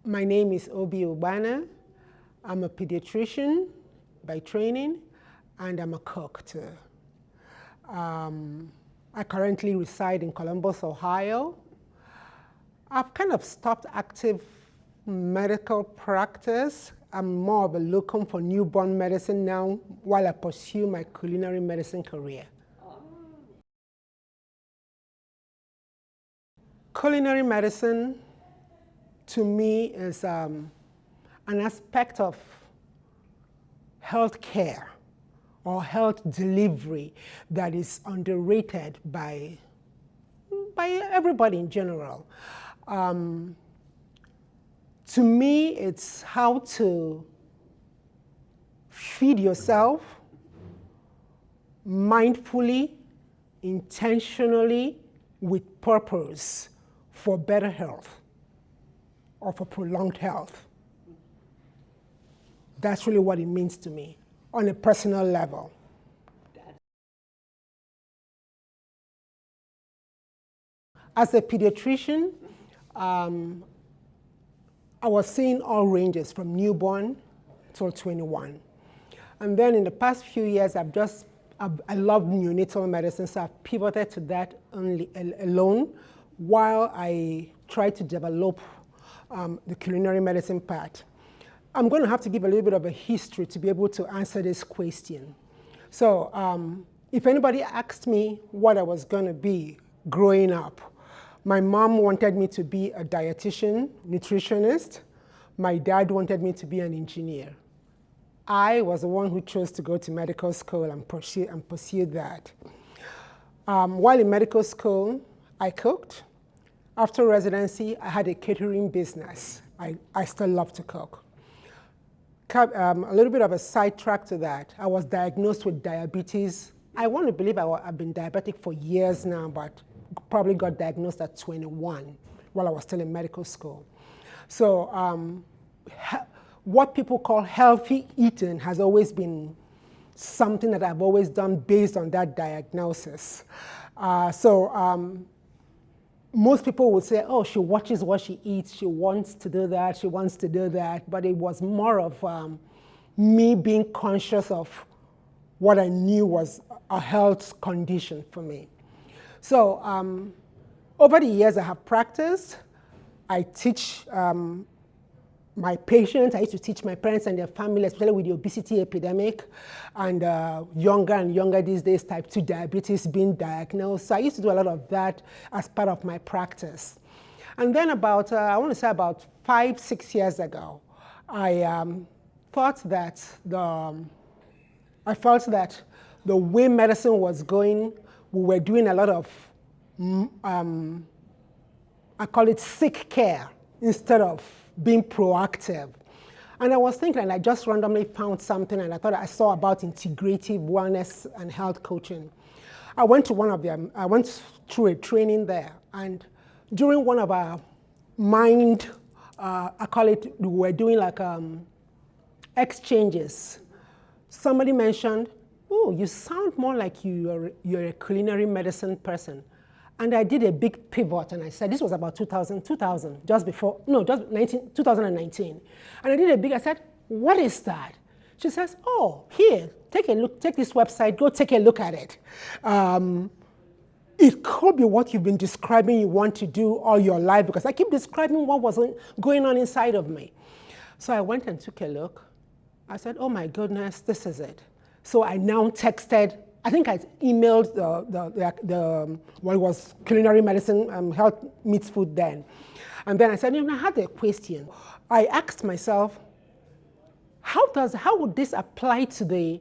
My name is Obi Ugbana. I'm a pediatrician by training, and I'm a cook too. I currently reside in Columbus, Ohio. I've kind of stopped active medical practice. I'm more of a locum for newborn medicine now while I pursue my culinary medicine career. Culinary medicine, to me, is an aspect of health care or health delivery that is underrated by everybody in general. To me, it's how to feed yourself mindfully, intentionally, with purpose for better health or for prolonged health. That's really what it means to me on a personal level. As a pediatrician, I was seeing all ranges from newborn till 21. And then in the past few years, I love neonatal medicine, so I've pivoted to that alone while I try to develop the culinary medicine part. I'm going to have to give a little bit of a history to be able to answer this question. So if anybody asked me what I was going to be growing up, my mom wanted me to be a dietitian, nutritionist. My dad wanted me to be an engineer. I was the one who chose to go to medical school and pursue that. While in medical school, I cooked. After residency, I had a catering business. I still love to cook. A little bit of a sidetrack to that. I was diagnosed with diabetes. I want to believe I've been diabetic for years now, but probably got diagnosed at 21 while I was still in medical school. So what people call healthy eating has always been something that I've always done based on that diagnosis. Most people would say, oh, she watches what she eats, she wants to do that, she wants to do that. But it was more of me being conscious of what I knew was a health condition for me. So over the years I have practiced. I teach my patients, I used to teach my parents and their family, especially with the obesity epidemic, and younger these days, type 2 diabetes being diagnosed. So I used to do a lot of that as part of my practice. And then about 5-6 years ago, I felt that the way medicine was going, we were doing a lot of, I call it sick care instead of being proactive. And I was thinking, and I just randomly found something, and I thought I saw about integrative wellness and health coaching. I went through a training there, and during one of our mind, I call it, we were doing like exchanges. Somebody mentioned, oh, you sound more like you're a culinary medicine person. And I did a big pivot, and I said, this was about 2000, just before, no, just 2019. And I did a big, I said, what is that? She says, oh, here, take a look, take this website, go take a look at it. It could be what you've been describing you want to do all your life, because I keep describing what was going on inside of me. So I went and took a look. I said, oh my goodness, this is it. So I now texted, I think I emailed what was Culinary Medicine, Health Meets Food then. And then I said, I had a question. I asked myself, how would this apply to the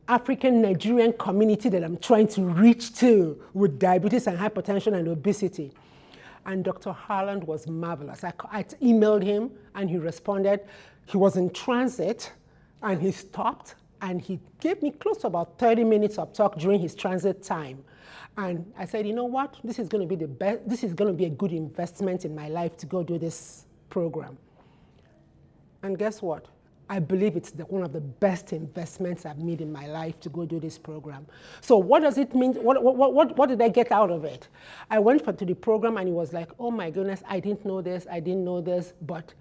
African Nigerian community that I'm trying to reach to with diabetes and hypertension and obesity? And Dr. Harland was marvelous. I emailed him and he responded. He was in transit and he stopped. And he gave me close to about 30 minutes of talk during his transit time. And I said, you know what? This is going to be the best. This is going to be a good investment in my life to go do this program. And guess what? I believe it's one of the best investments I've made in my life to go do this program. So what does it mean? What did I get out of it? I went to the program and it was like, oh my goodness, I didn't know this, but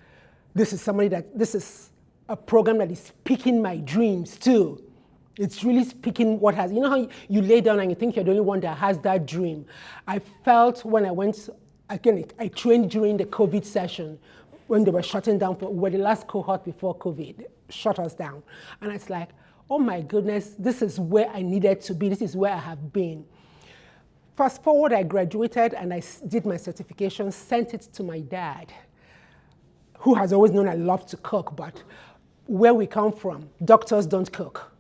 this is a program that is speaking my dreams too. It's really speaking what has, you know how you lay down and you think you're the only one that has that dream. I felt when I went, again, I trained during the COVID session, when they were shutting down, we were the last cohort before COVID, shut us down. And it's like, oh my goodness, this is where I needed to be. This is where I have been. Fast forward, I graduated and I did my certification, sent it to my dad, who has always known I love to cook, but where we come from, doctors don't cook.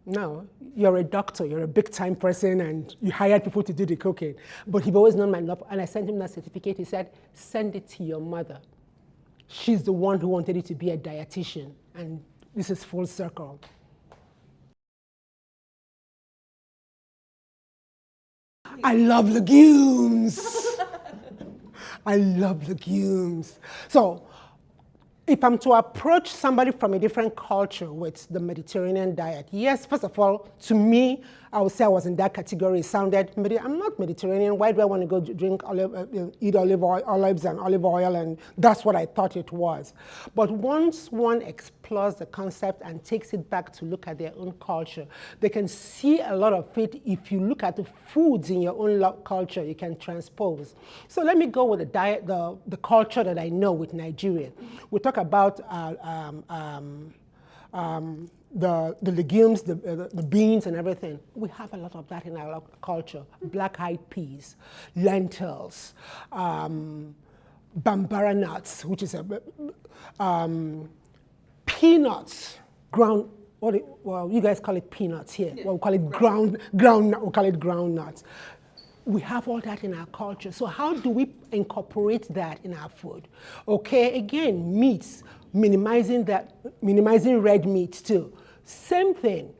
No, you're a doctor, you're a big-time person, and you hire people to do the cooking. But he'd always known my love, and I sent him that certificate. He said, send it to your mother. She's the one who wanted you to be a dietitian, and this is full circle. I love legumes. I love legumes. So, if I'm to approach somebody from a different culture with the Mediterranean diet, yes, first of all, to me, I would say I was in that category. It sounded, I'm not Mediterranean. Why do I want to go drink eat olives and olive oil? And that's what I thought it was. But once one explores the concept and takes it back to look at their own culture, they can see a lot of it. If you look at the foods in your own culture, you can transpose. So let me go with the diet, the culture that I know with Nigeria. We talk about the legumes, the beans and everything. We have a lot of that in our culture. Black-eyed peas, lentils, bambara nuts, which is peanuts, ground, well, you guys call it peanuts here. Yeah. Well, we call it ground nuts. We have all that in our culture. So how do we incorporate that in our food? Okay, again, meats, minimizing red meat too. Same thing.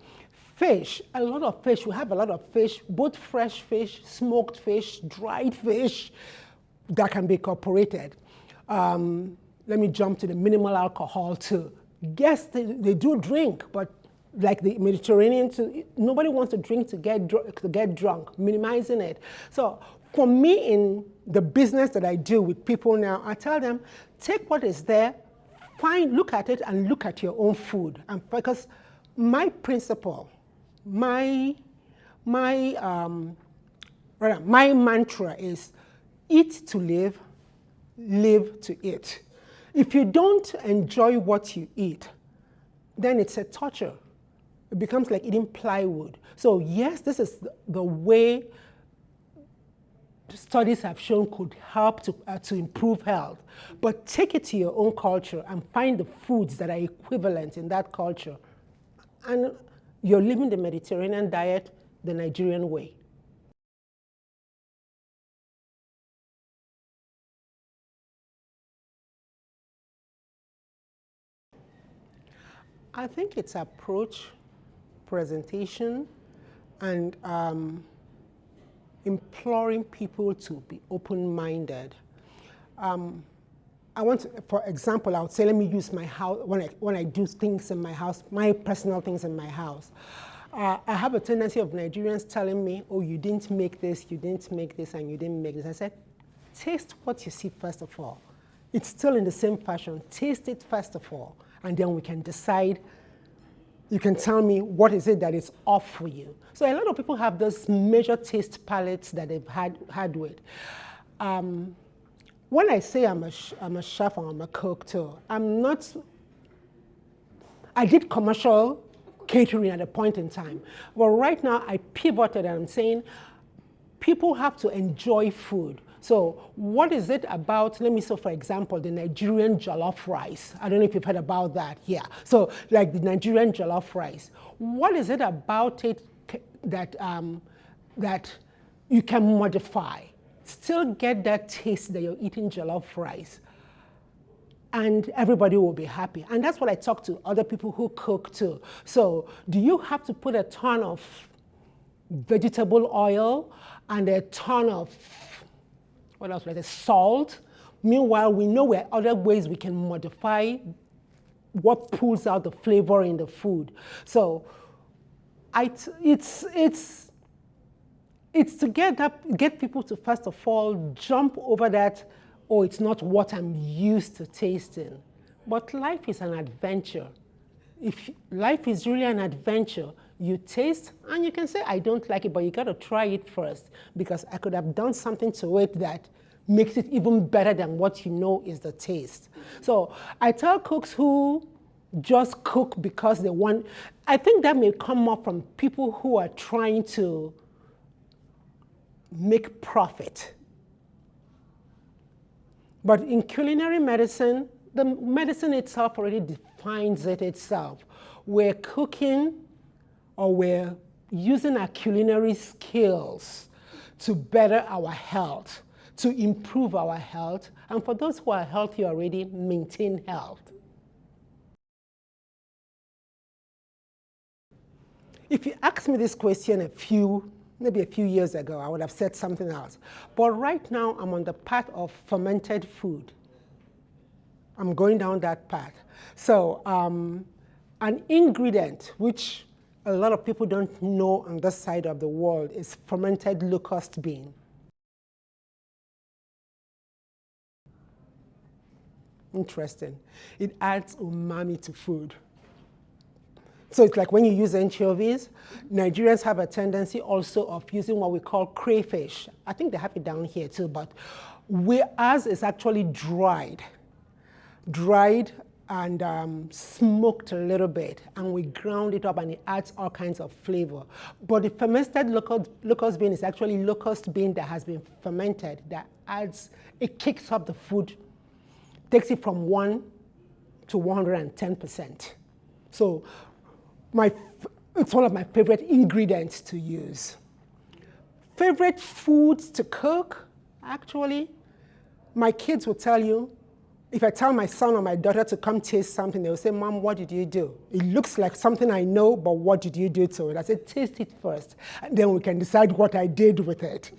Fish, a lot of fish. We have a lot of fish, both fresh fish, smoked fish, dried fish that can be incorporated. Let me jump to the minimal alcohol too. Yes, they do drink, but like the Mediterranean, nobody wants to drink to get drunk, minimizing it. So for me, in the business that I do with people now, I tell them, take what is there, look at it and look at your own food. And because my principle, my mantra is eat to live, live to eat. If you don't enjoy what you eat, then it's a torture. It becomes like eating plywood. So yes, this is the way studies have shown could help to improve health. But take it to your own culture and find the foods that are equivalent in that culture. And you're living the Mediterranean diet the Nigerian way. I think it's approach, presentation, and imploring people to be open-minded. I want to, for example, I would say, let me use my house, when I do things in my house, my personal things in my house. I have a tendency of Nigerians telling me, oh, you didn't make this, and you didn't make this. I said, taste what you see first of all. It's still in the same fashion. Taste it first of all, and then we can decide. You can tell me what is it that is off for you. So a lot of people have those major taste palettes that they've had with. When I say I'm a chef or I'm a cook too, I did commercial catering at a point in time. But right now I pivoted and I'm saying people have to enjoy food. So what is it about, so for example, the Nigerian jollof rice. I don't know if you've heard about that. Yeah. So like the Nigerian jollof rice. What is it about it that, that you can modify? Still get that taste that you're eating jollof rice. And everybody will be happy. And that's what I talk to other people who cook too. So do you have to put a ton of vegetable oil and a ton of what else? Like salt. Meanwhile, we know there are other ways we can modify what pulls out the flavor in the food. So it's to get people to, first of all, jump over that, oh, it's not what I'm used to tasting. But life is an adventure. If life is really an adventure, you taste and you can say, I don't like it, but you got to try it first, because I could have done something to it that makes it even better than what you know is the taste. So I tell cooks who just cook because they want, I think that may come up from people who are trying to make profit. But in culinary medicine, the medicine itself already defines it itself. We're cooking, or we're using our culinary skills to better our health, to improve our health, and for those who are healthy already, maintain health. If you asked me this question maybe a few years ago, I would have said something else. But right now, I'm on the path of fermented food. I'm going down that path. So an ingredient which a lot of people don't know on this side of the world is fermented locust bean. Interesting. It adds umami to food. So it's like when you use anchovies, Nigerians have a tendency also of using what we call crayfish. I think they have it down here too, but ours is actually dried and smoked a little bit, and we ground it up and it adds all kinds of flavor. But the fermented locust bean is actually locust bean that has been fermented, that it kicks up the food, takes it from 1 to 110%. So it's one of my favorite ingredients to use. Favorite foods to cook, actually, my kids will tell you, if I tell my son or my daughter to come taste something, they'll say, Mom, what did you do? It looks like something I know, but what did you do to it? I said, taste it first, and then we can decide what I did with it.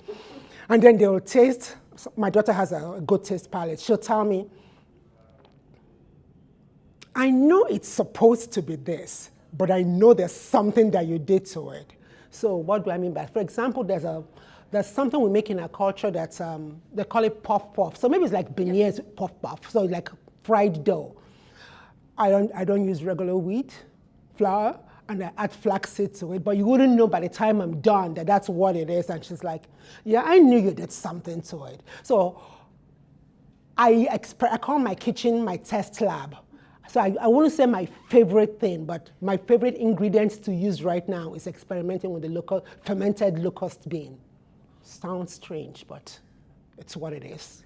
And then they will taste. My daughter has a good taste palate. She'll tell me, I know it's supposed to be this, but I know there's something that you did to it. So what do I mean by that? For example, there's something we make in our culture that's, they call it puff-puff. So maybe it's like beignets puff-puff, so like fried dough. I don't use regular wheat flour, and I add flaxseed to it, but you wouldn't know by the time I'm done that that's what it is. And she's like, yeah, I knew you did something to it. So I call my kitchen my test lab. So I wouldn't say my favorite thing, but my favorite ingredients to use right now is experimenting with the fermented locust bean. Sounds strange, but it's what it is.